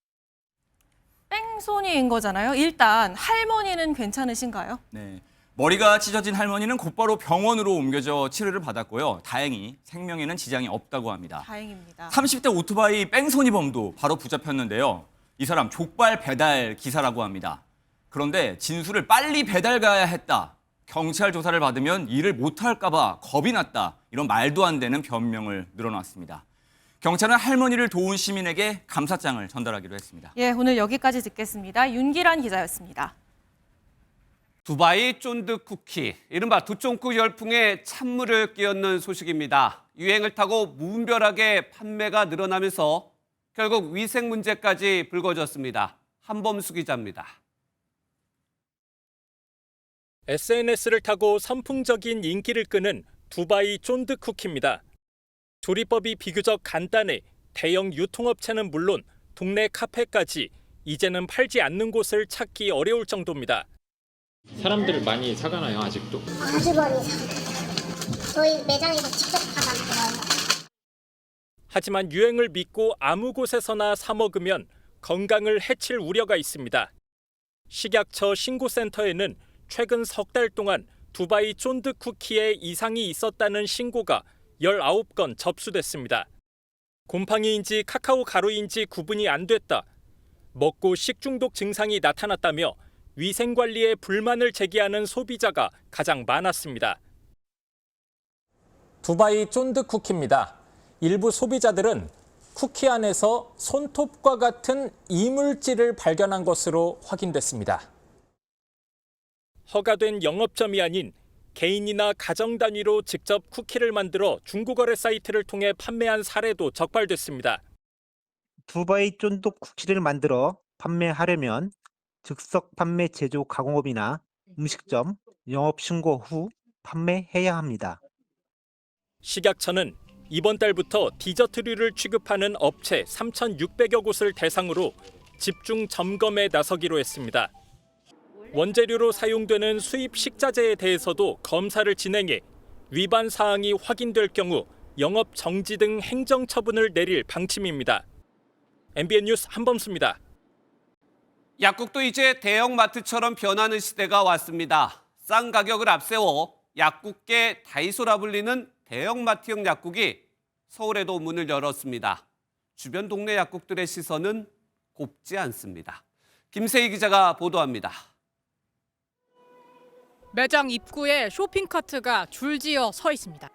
뺑소니인 거잖아요. 일단 할머니는 괜찮으신가요? 네. 머리가 찢어진 할머니는 곧바로 병원으로 옮겨져 치료를 받았고요. 다행히 생명에는 지장이 없다고 합니다. 다행입니다. 30대 오토바이 뺑소니범도 바로 붙잡혔는데요. 이 사람 족발 배달 기사라고 합니다. 그런데 진술을 빨리 배달 가야 했다. 경찰 조사를 받으면 일을 못할까 봐 겁이 났다. 이런 말도 안 되는 변명을 늘어놨습니다. 경찰은 할머니를 도운 시민에게 감사장을 전달하기로 했습니다. 예, 오늘 여기까지 듣겠습니다. 윤기란 기자였습니다. 두바이 쫀득 쿠키, 이른바 두쫑쿠 열풍에 찬물을 끼얹는 소식입니다. 유행을 타고 무분별하게 판매가 늘어나면서 결국 위생 문제까지 불거졌습니다. 한범수 기자입니다. SNS를 타고 선풍적인 인기를 끄는 두바이 쫀득 쿠키입니다. 조리법이 비교적 간단해 대형 유통업체는 물론 동네 카페까지 이제는 팔지 않는 곳을 찾기 어려울 정도입니다. 사람들을 많이 사가나요, 아직도? 아주 많이 사요. 저희 매장에서 직접 받아들어요. 하지만 유행을 믿고 아무 곳에서나 사 먹으면 건강을 해칠 우려가 있습니다. 식약처 신고센터에는 최근 석 달 동안 두바이 쫀득 쿠키에 이상이 있었다는 신고가 19건 접수됐습니다. 곰팡이인지 카카오 가루인지 구분이 안 됐다. 먹고 식중독 증상이 나타났다며 위생관리에 불만을 제기하는 소비자가 가장 많았습니다. 두바이 쫀득 쿠키입니다. 일부 소비자들은 쿠키 안에서 손톱과 같은 이물질을 발견한 것으로 확인됐습니다. 허가된 영업점이 아닌 개인이나 가정 단위로 직접 쿠키를 만들어 중고거래 사이트를 통해 판매한 사례도 적발됐습니다. 두바이 쫀득 쿠키를 만들어 판매하려면 즉석 판매 제조 가공업이나 음식점 영업 신고 후 판매해야 합니다. 식약처는 이번 달부터 디저트류를 취급하는 업체 3,600여 곳을 대상으로 집중 점검에 나서기로 했습니다. 원재료로 사용되는 수입 식자재에 대해서도 검사를 진행해 위반 사항이 확인될 경우 영업 정지 등 행정 처분을 내릴 방침입니다. MBN 뉴스 한범수입니다. 약국도 이제 대형마트처럼 변하는 시대가 왔습니다. 싼 가격을 앞세워 약국계 다이소라 불리는 대형마트형 약국이 서울에도 문을 열었습니다. 주변 동네 약국들의 시선은 곱지 않습니다. 김세희 기자가 보도합니다. 매장 입구에 쇼핑카트가 줄지어 서 있습니다.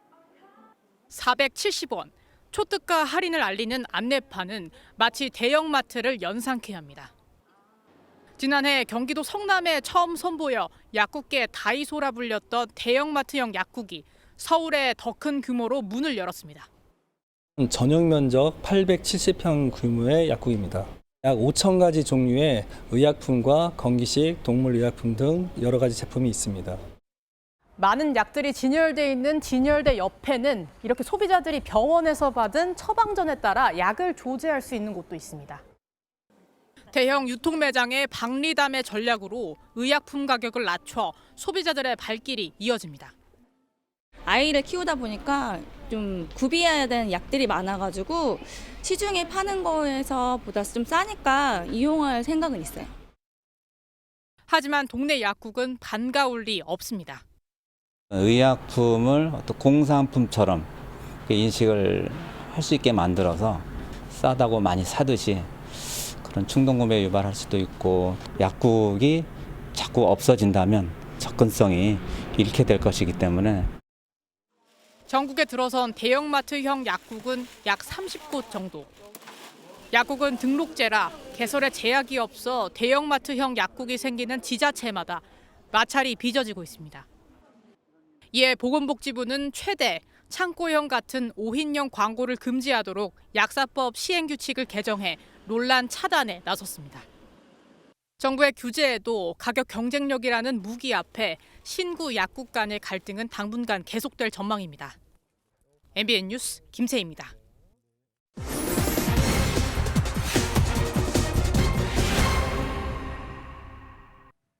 470원, 초특가 할인을 알리는 안내판은 마치 대형마트를 연상케 합니다. 지난해 경기도 성남에 처음 선보여 약국계 다이소라 불렸던 대형마트형 약국이 서울에 더 큰 규모로 문을 열었습니다. 전용 면적 870평 규모의 약국입니다. 약 5,000가지 종류의 의약품과 건기식, 동물의약품 등 여러 가지 제품이 있습니다. 많은 약들이 진열돼 있는 진열대 옆에는 이렇게 소비자들이 병원에서 받은 처방전에 따라 약을 조제할 수 있는 곳도 있습니다. 대형 유통 매장의 박리담의 전략으로 의약품 가격을 낮춰 소비자들의 발길이 이어집니다. 아이를 키우다 보니까 좀 구비해야 되는 약들이 많아가지고 시중에 파는 거에서 보다 좀 싸니까 이용할 생각은 있어요. 하지만 동네 약국은 반가울 리 없습니다. 의약품을 어떤 공산품처럼 인식을 할 수 있게 만들어서 싸다고 많이 사듯이 그런 충동구매 유발할 수도 있고 약국이 자꾸 없어진다면 접근성이 잃게 될 것이기 때문에 전국에 들어선 대형마트형 약국은 약 30곳 정도. 약국은 등록제라 개설에 제약이 없어 대형마트형 약국이 생기는 지자체마다 마찰이 빚어지고 있습니다. 이에 보건복지부는 최대 창고형 같은 5인용 광고를 금지하도록 약사법 시행규칙을 개정해 논란 차단에 나섰습니다. 정부의 규제에도 가격 경쟁력이라는 무기 앞에 신구 약국 간의 갈등은 당분간 계속될 전망입니다. MBN 뉴스 김세희입니다.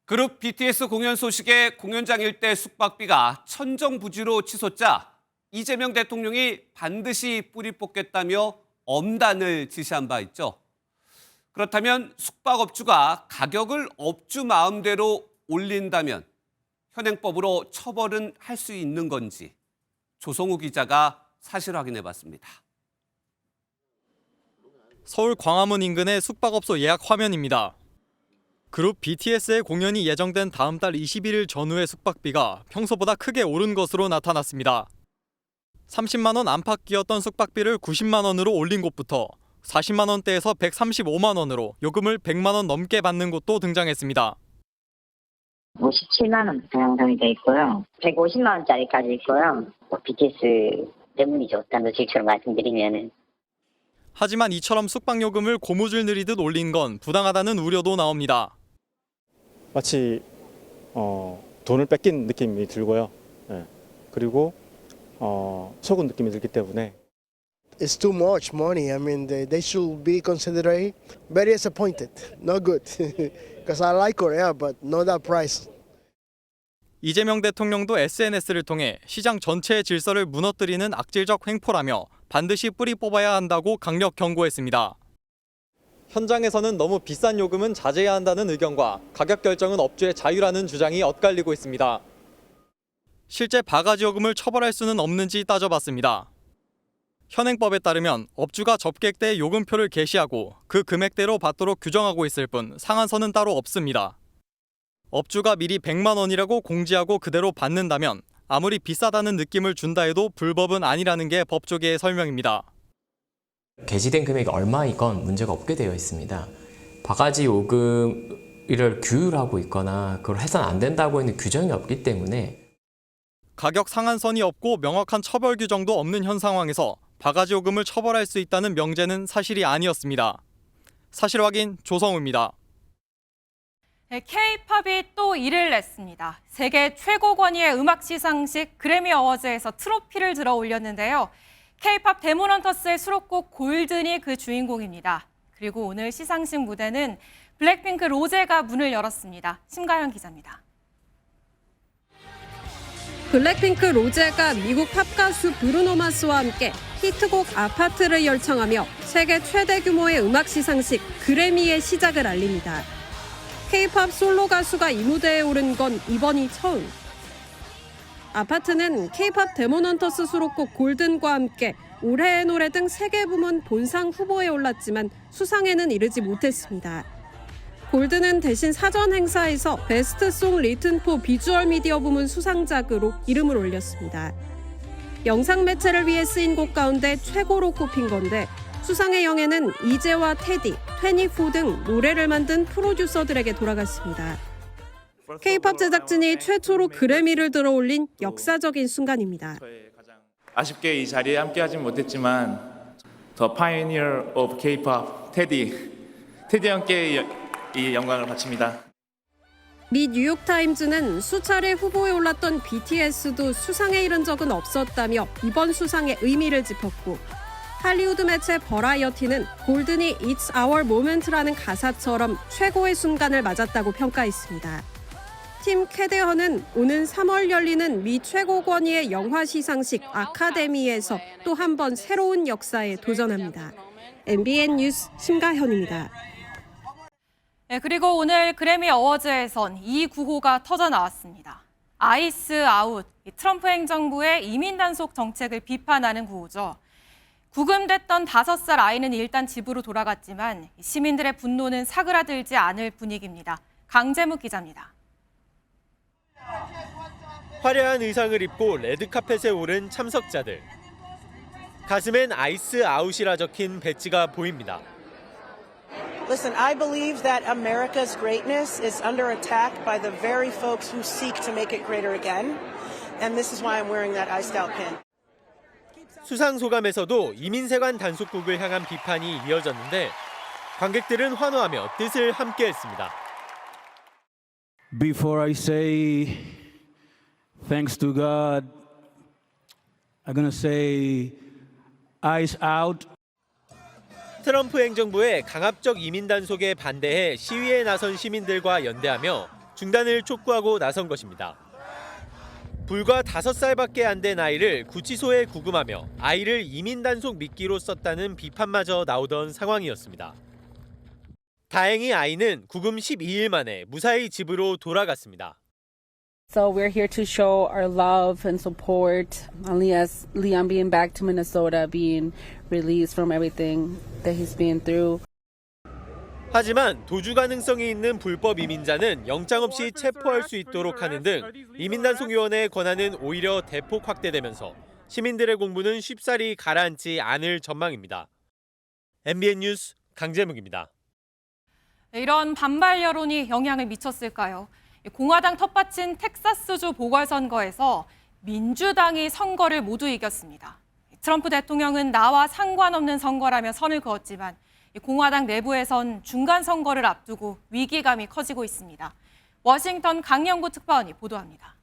그룹 BTS 공연 소식에 공연장 일대 숙박비가 천정부지로 치솟자 이재명 대통령이 반드시 뿌리 뽑겠다며 엄단을 지시한 바 있죠. 그렇다면 숙박업주가 가격을 업주 마음대로 올린다면 현행법으로 처벌은 할 수 있는 건지 조성우 기자가 사실 확인해봤습니다. 서울 광화문 인근의 숙박업소 예약 화면입니다. 그룹 BTS의 공연이 예정된 다음 달 21일 전후의 숙박비가 평소보다 크게 오른 것으로 나타났습니다. 30만 원 안팎이었던 숙박비를 90만 원으로 올린 곳부터 40만 원대에서 135만 원으로 요금을 100만 원 넘게 받는 곳도 등장했습니다. 57만 원부터 형성이 돼 있고요. 150만 원짜리까지 있고요. BTS 때문이죠. 단도직입적으로 말씀드리면은. 하지만 이처럼 숙박요금을 고무줄 내리듯 올린 건 부당하다는 우려도 나옵니다. 마치 돈을 뺏긴 느낌이 들고요. 그리고 속은 느낌이 들기 때문에. It's too much money. I mean, they should be considerate. Very disappointed. Not good. Because I like Korea, but not that price. 이재명 대통령도 SNS를 통해 시장 전체의 질서를 무너뜨리는 악질적 횡포라며 반드시 뿌리 뽑아야 한다고 강력 경고했습니다. 현장에서는 너무 비싼 요금은 자제해야 한다는 의견과 가격 결정은 업주의 자유라는 주장이 엇갈리고 있습니다. 실제 바가지 요금을 처벌할 수는 없는지 따져봤습니다. 현행법에 따르면 업주가 접객 때 요금표를 게시하고 그 금액대로 받도록 규정하고 있을 뿐 상한선은 따로 없습니다. 업주가 미리 100만 원이라고 공지하고 그대로 받는다면 아무리 비싸다는 느낌을 준다 해도 불법은 아니라는 게 법조계의 설명입니다. 게시된 금액이 얼마이건 문제가 없게 되어 있습니다. 바가지 요금을 규율하고 있거나 그걸 해서는 안 된다고 있는 규정이 없기 때문에 가격 상한선이 없고 명확한 처벌 규정도 없는 현 상황에서 바가지 요금을 처벌할 수 있다는 명제는 사실이 아니었습니다. 사실 확인 조성우입니다. K-팝이 또 일을 냈습니다. 세계 최고 권위의 음악 시상식 그래미 어워즈에서 트로피를 들어 올렸는데요. K-팝 데몬헌터스의 수록곡 골든이 그 주인공입니다. 그리고 오늘 시상식 무대는 블랙핑크 로제가 문을 열었습니다. 심가현 기자입니다. 블랙핑크 로제가 미국 팝 가수 브루노 마스와 함께 히트곡 아파트를 열창하며 세계 최대 규모의 음악 시상식 그래미의 시작을 알립니다. K-팝 솔로 가수가 이 무대에 오른 건 이번이 처음. 아파트는 K-팝 데몬헌터스 수록곡 골든과 함께 올해의 노래 등 3개 부문 본상 후보에 올랐지만 수상에는 이르지 못했습니다. 골든은 대신 사전 행사에서 베스트 송 리튼 포 비주얼 미디어 부문 수상작으로 이름을 올렸습니다. 영상 매체를 위해 쓰인 곡 가운데 최고로 꼽힌 건데 수상의 영예는 이재와 테디, 24 등 노래를 만든 프로듀서들에게 돌아갔습니다. K-팝 제작진이 최초로 그래미를 들어올린 역사적인 순간입니다. 아쉽게 이 자리에 함께하진 못했지만 The Pioneer of K-pop 테디 함께 이 영광을 바칩니다. 미 뉴욕타임즈는 수차례 후보에 올랐던 BTS도 수상에 이른 적은 없었다며 이번 수상의 의미를 짚었고 할리우드 매체 버라이어티는 골든이 It's Our Moment라는 가사처럼 최고의 순간을 맞았다고 평가했습니다. 팀 캐데헌은 오는 3월 열리는 미 최고 권위의 영화 시상식 아카데미에서 또 한 번 새로운 역사에 도전합니다. MBN 뉴스 심가현입니다. 네, 그리고 오늘 그래미 어워즈에선 이 구호가 터져 나왔습니다. 아이스 아웃, 트럼프 행정부의 이민 단속 정책을 비판하는 구호죠. 구금됐던 5살 아이는 일단 집으로 돌아갔지만 시민들의 분노는 사그라들지 않을 분위기입니다. 강재묵 기자입니다. 화려한 의상을 입고 레드카펫에 오른 참석자들. 가슴엔 아이스 아웃이라 적힌 배지가 보입니다. Listen, I believe that America's greatness is under attack by the very folks who seek to make it greater again. And this is why I'm wearing that iced out pin. 수상 소감에서도 이민세관 단속국을 향한 비판이 이어졌는데 관객들은 환호하며 뜻을 함께했습니다. Before I say thanks to God, I'm gonna say eyes out. 트럼프 행정부의 강압적 이민 단속에 반대해 시위에 나선 시민들과 연대하며 중단을 촉구하고 나선 것입니다. 불과 5살밖에 안 된 아이를 구치소에 구금하며 아이를 이민 단속 미끼로 썼다는 비판마저 나오던 상황이었습니다. 다행히 아이는 구금 12일 만에 무사히 집으로 돌아갔습니다. So we're here to show our love and support as Liam being back to Minnesota, being released from everything that he's been through. 하지만 도주 가능성이 있는 불법 이민자는 영장 없이 체포할 수 있도록 하는 등 이민단속위원회의 권한은 오히려 대폭 확대되면서 시민들의 공분은 쉽사리 가라앉지 않을 전망입니다. MBN 뉴스 강재묵입니다. 이런 반발 여론이 영향을 미쳤을까요? 공화당 텃밭인 텍사스주 보궐선거에서 민주당이 선거를 모두 이겼습니다. 트럼프 대통령은 나와 상관없는 선거라며 선을 그었지만 공화당 내부에선 중간 선거를 앞두고 위기감이 커지고 있습니다. 워싱턴 강영구 특파원이 보도합니다.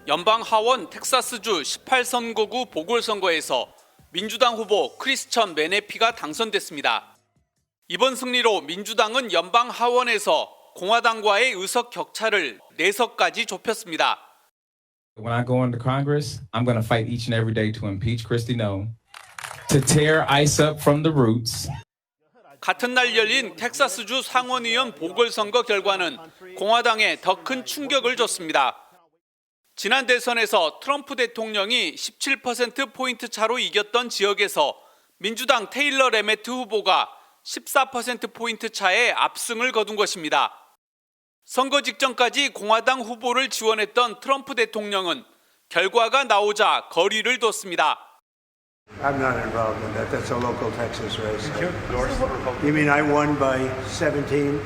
연방 하원 텍사스주 18선거구 보궐선거에서 민주당 후보 크리스천 메네피가 당선됐습니다. 이번 승리로 민주당은 연방 하원에서 공화당과의 의석 격차를 4석까지 좁혔습니다. When I go into Congress, I'm going to fight each and every day to impeach Kristi Noem, to tear ICE up from the roots. 같은 날 열린 텍사스주 상원의원 보궐선거 결과는 공화당에 더 큰 충격을 줬습니다. 지난 대선에서 트럼프 대통령이 17%포인트 차로 이겼던 지역에서 민주당 테일러 레메트 후보가 14%포인트 차의 압승을 거둔 것입니다. 선거 직전까지 공화당 후보를 지원했던 트럼프 대통령은 결과가 나오자 거리를 뒀습니다. I'm not involved in that. That's a local Texas race. You mean I won by 17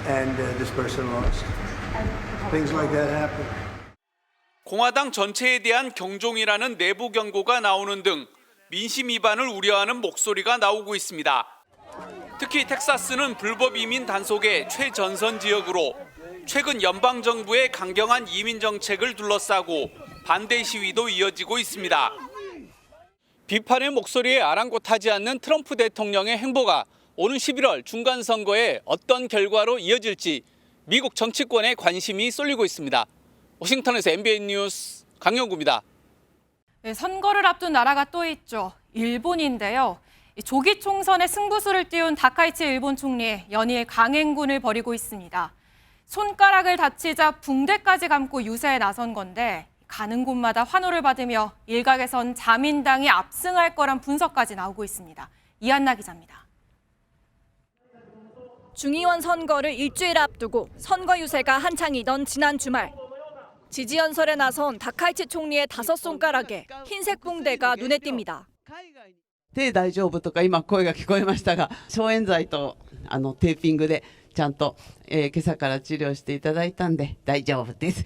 and this person lost? Things like that happen. 공화당 전체에 대한 경종이라는 내부 경고가 나오는 등 민심 위반을 우려하는 목소리가 나오고 있습니다. 특히 텍사스는 불법 이민 단속의 최전선 지역으로 최근 연방 정부의 강경한 이민 정책을 둘러싸고 반대 시위도 이어지고 있습니다. 비판의 목소리에 아랑곳하지 않는 트럼프 대통령의 행보가 오는 11월 중간 선거에 어떤 결과로 이어질지 미국 정치권에 관심이 쏠리고 있습니다. 워싱턴에서 MBN 뉴스 강영구입니다. 네, 선거를 앞둔 나라가 또 있죠. 일본인데요. 조기 총선의 승부수를 띄운 다카이치 일본 총리 연일 강행군을 벌이고 있습니다. 손가락을 다치자 붕대까지 감고 유세에 나선 건데 가는 곳마다 환호를 받으며 일각에선 자민당이 압승할 거란 분석까지 나오고 있습니다. 이한나 기자입니다. 중의원 선거를 일주일 앞두고 선거 유세가 한창이던 지난 주말. 지지 연설에 나선 다카이치 총리의 5손가락에 흰색 붕대가 눈에 띕니다. 手大丈夫とか今声が聞こえましたが、消炎剤とテーピングでちゃんと、今朝から治療していただいたんで大丈夫です。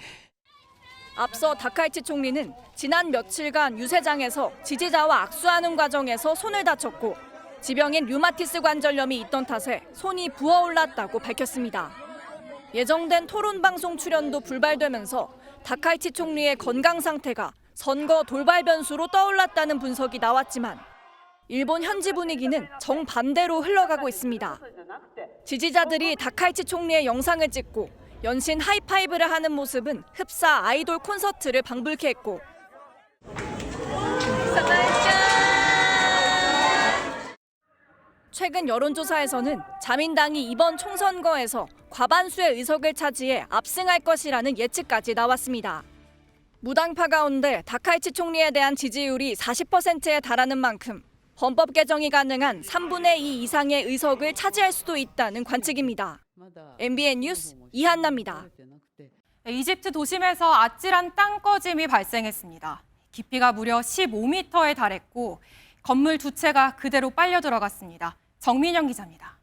앞서 다카이치 총리는 지난 며칠간 유세장에서 지지자와 악수하는 과정에서 손을 다쳤고 지병인 류마티스 관절염이 있던 탓에 손이 부어올랐다고 밝혔습니다. 예정된 토론 방송 출연도 불발되면서 다카이치 총리의 건강 상태가 선거 돌발 변수로 떠올랐다는 분석이 나왔지만 일본 현지 분위기는 정반대로 흘러가고 있습니다. 지지자들이 다카이치 총리의 영상을 찍고 연신 하이파이브를 하는 모습은 흡사 아이돌 콘서트를 방불케 했고 최근 여론조사에서는 자민당이 이번 총선거에서 과반수의 의석을 차지해 압승할 것이라는 예측까지 나왔습니다. 무당파 가운데 다카이치 총리에 대한 지지율이 40%에 달하는 만큼 헌법 개정이 가능한 3분의 2 이상의 의석을 차지할 수도 있다는 관측입니다. MBN 뉴스 이한나입니다. 이집트 도심에서 아찔한 땅꺼짐이 발생했습니다. 깊이가 무려 15m에 달했고 건물 두 채가 그대로 빨려 들어갔습니다. 정민영 기자입니다.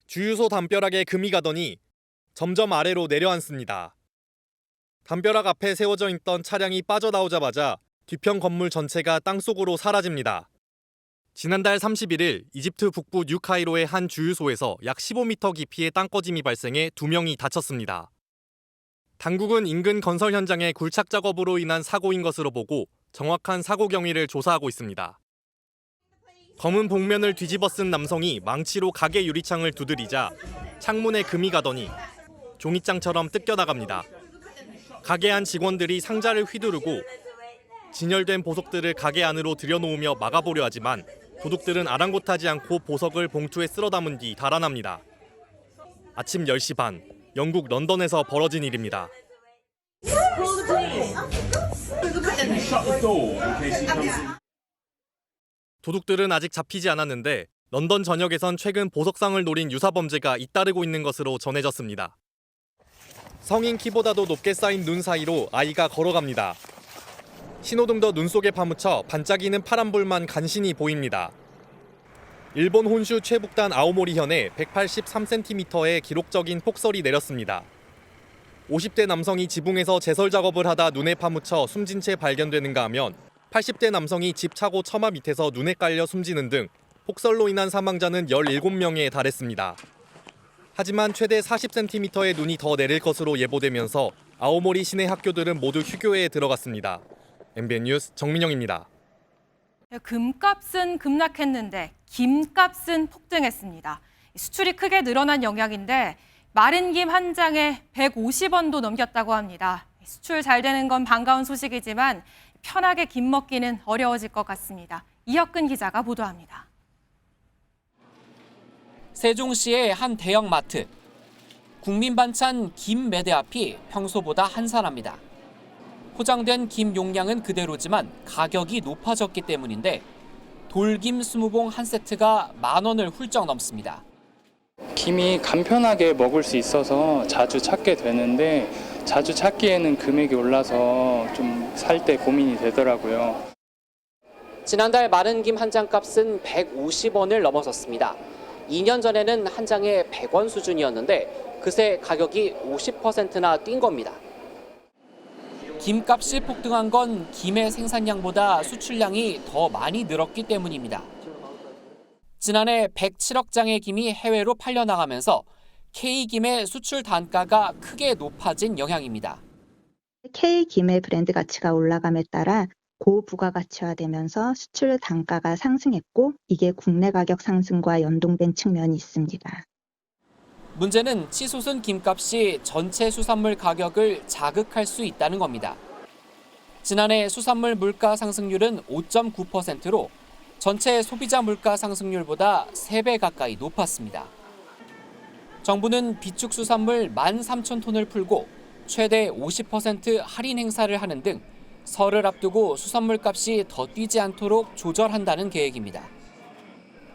주유소 담벼락에 금이 가더니 점점 아래로 내려앉습니다. 담벼락 앞에 세워져 있던 차량이 빠져나오자마자 뒤편 건물 전체가 땅속으로 사라집니다. 지난달 31일 이집트 북부 뉴카이로의 한 주유소에서 약 15m 깊이의 땅꺼짐이 발생해 2명이 다쳤습니다. 당국은 인근 건설 현장의 굴착 작업으로 인한 사고인 것으로 보고 정확한 사고 경위를 조사하고 있습니다. 검은 복면을 뒤집어 쓴 남성이 망치로 가게 유리창을 두드리자 창문에 금이 가더니 종이장처럼 뜯겨나갑니다. 가게 안 직원들이 상자를 휘두르고 진열된 보석들을 가게 안으로 들여놓으며 막아보려 하지만 도둑들은 아랑곳하지 않고 보석을 봉투에 쓸어 담은 뒤 달아납니다. 아침 10시 반, 영국 런던에서 벌어진 일입니다. 도둑들은 아직 잡히지 않았는데 런던 전역에선 최근 보석상을 노린 유사범죄가 잇따르고 있는 것으로 전해졌습니다. 성인 키보다도 높게 쌓인 눈 사이로 아이가 걸어갑니다. 신호등도 눈 속에 파묻혀 반짝이는 파란불만 간신히 보입니다. 일본 혼슈 최북단 아오모리현에 183cm의 기록적인 폭설이 내렸습니다. 50대 남성이 지붕에서 제설 작업을 하다 눈에 파묻혀 숨진 채 발견되는가 하면 80대 남성이 집 차고 처마 밑에서 눈에 깔려 숨지는 등 폭설로 인한 사망자는 17명에 달했습니다. 하지만 최대 40cm의 눈이 더 내릴 것으로 예보되면서 아오모리 시내 학교들은 모두 휴교에 들어갔습니다. MBN 뉴스 정민영입니다. 금값은 급락했는데 김값은 폭등했습니다. 수출이 크게 늘어난 영향인데 마른 김 한 장에 150원도 넘겼다고 합니다. 수출 잘 되는 건 반가운 소식이지만 편하게 김 먹기는 어려워질 것 같습니다. 이혁근 기자가 보도합니다. 세종시의 한 대형 마트. 국민반찬 김 매대 앞이 평소보다 한산합니다. 포장된 김 용량은 그대로지만 가격이 높아졌기 때문인데 돌김 20봉 한 세트가 10,000원을 훌쩍 넘습니다. 김이 간편하게 먹을 수 있어서 자주 찾게 되는데 자주 찾기에는 금액이 올라서 좀 살 때 고민이 되더라고요. 지난달 마른 김 한 장 값은 150원을 넘어섰습니다. 2년 전에는 한 장에 100원 수준이었는데 그새 가격이 50%나 뛴 겁니다. 김값이 폭등한 건 김의 생산량보다 수출량이 더 많이 늘었기 때문입니다. 지난해 107억 장의 김이 해외로 팔려나가면서 K김의 수출 단가가 크게 높아진 영향입니다. K김의 브랜드 가치가 올라감에 따라 고부가가치화되면서 수출 단가가 상승했고 이게 국내 가격 상승과 연동된 측면이 있습니다. 문제는 치솟은 김값이 전체 수산물 가격을 자극할 수 있다는 겁니다. 지난해 수산물 물가 상승률은 5.9%로 전체 소비자 물가 상승률보다 3배 가까이 높았습니다. 정부는 비축수산물 13,000톤을 풀고 최대 50% 할인 행사를 하는 등 설을 앞두고 수산물 값이 더 뛰지 않도록 조절한다는 계획입니다.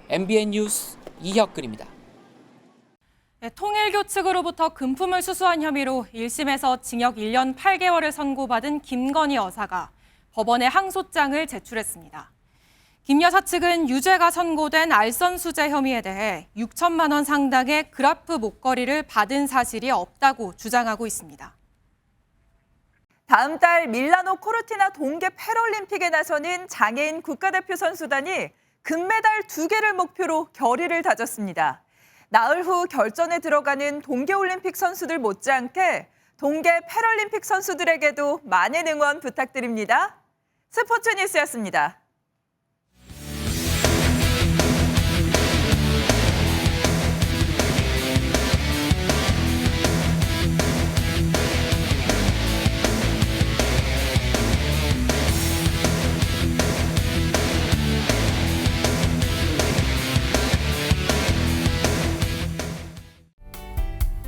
MBN 뉴스 이혁근입니다. 통일교 측으로부터 금품을 수수한 혐의로 1심에서 징역 1년 8개월을 선고받은 김건희 여사가 법원에 항소장을 제출했습니다. 김 여사 측은 유죄가 선고된 알선수재 혐의에 대해 6천만 원 상당의 그라프 목걸이를 받은 사실이 없다고 주장하고 있습니다. 다음 달 밀라노 코르티나 동계 패럴림픽에 나서는 장애인 국가대표 선수단이 금메달 2개를 목표로 결의를 다졌습니다. 나흘 후 결전에 들어가는 동계올림픽 선수들 못지않게 동계 패럴림픽 선수들에게도 많은 응원 부탁드립니다. 스포츠 뉴스였습니다.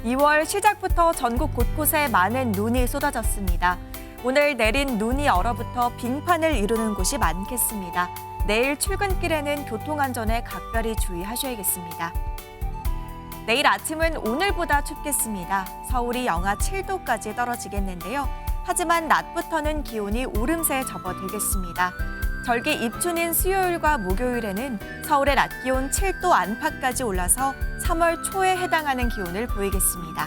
(2월) 시작부터 전국 곳곳에 많은 눈이 쏟아졌습니다. 오늘 내린 눈이 얼어붙어 빙판을 이루는 곳이 많겠습니다. 내일 출근길에는 교통안전에 각별히 주의하셔야겠습니다. 내일 아침은 오늘보다 춥겠습니다. 서울이 영하 7도까지 떨어지겠는데요. 하지만 낮부터는 기온이 오름세에 접어들겠습니다. 절기 입춘인 수요일과 목요일에는 서울의 낮 기온 7도 안팎까지 올라서 3월 초에 해당하는 기온을 보이겠습니다.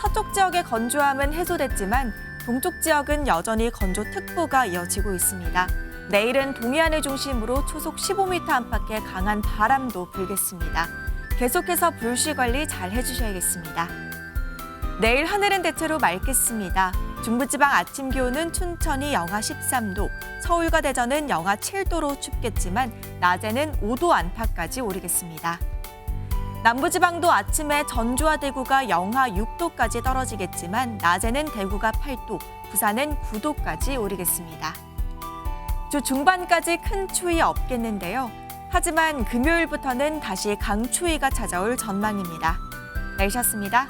서쪽 지역의 건조함은 해소됐지만 동쪽 지역은 여전히 건조특보가 이어지고 있습니다. 내일은 동해안을 중심으로 초속 15m 안팎의 강한 바람도 불겠습니다. 계속해서 불씨 관리 잘 해주셔야겠습니다. 내일 하늘은 대체로 맑겠습니다. 중부지방 아침 기온은 춘천이 영하 13도, 서울과 대전은 영하 7도로 춥겠지만 낮에는 5도 안팎까지 오르겠습니다. 남부지방도 아침에 전주와 대구가 영하 6도까지 떨어지겠지만 낮에는 대구가 8도, 부산은 9도까지 오르겠습니다. 주 중반까지 큰 추위 없겠는데요. 하지만 금요일부터는 다시 강추위가 찾아올 전망입니다. 날씨였습니다.